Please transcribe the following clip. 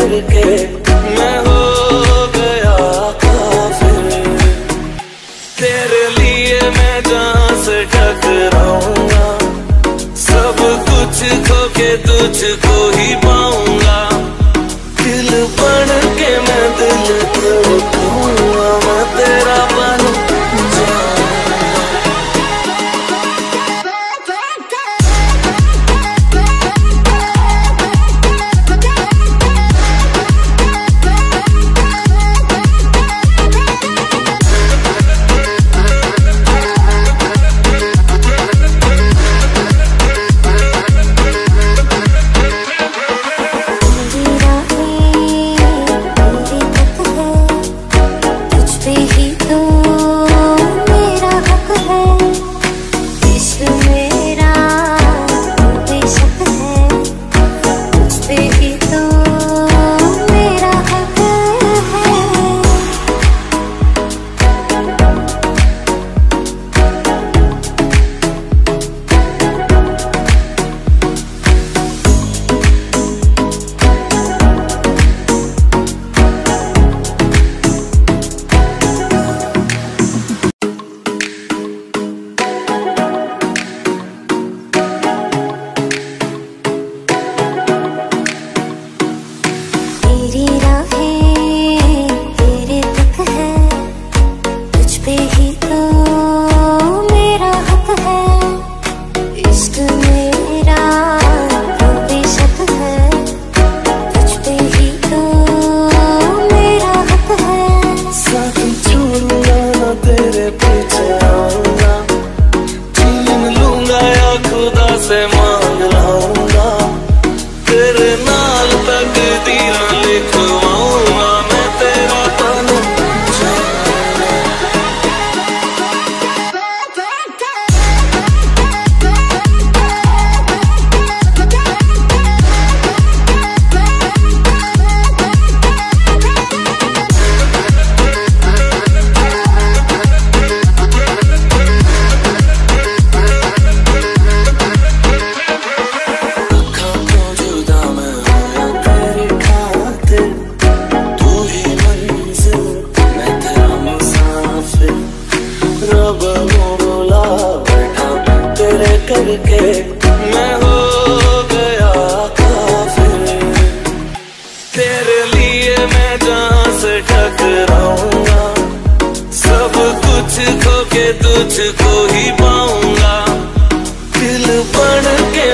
करके मैं हो गया काफिर। तेरे लिए मैं जहाँ से टकराऊंगा, सब कुछ खो के तुझको ही पाऊंगा। दिल बन के मैं दिल तोड़ूंगा, मैं तेरा बन से मांग लाऊंगा, तेरे नाल तकदीरां लिखवाऊंगा, मैं तेरा बन करके मैं हो गया काफिर। तेरे लिए मैं जहाँ से टकराऊंगा, सब कुछ खो के तुझको ही पाऊंगा। दिल बन के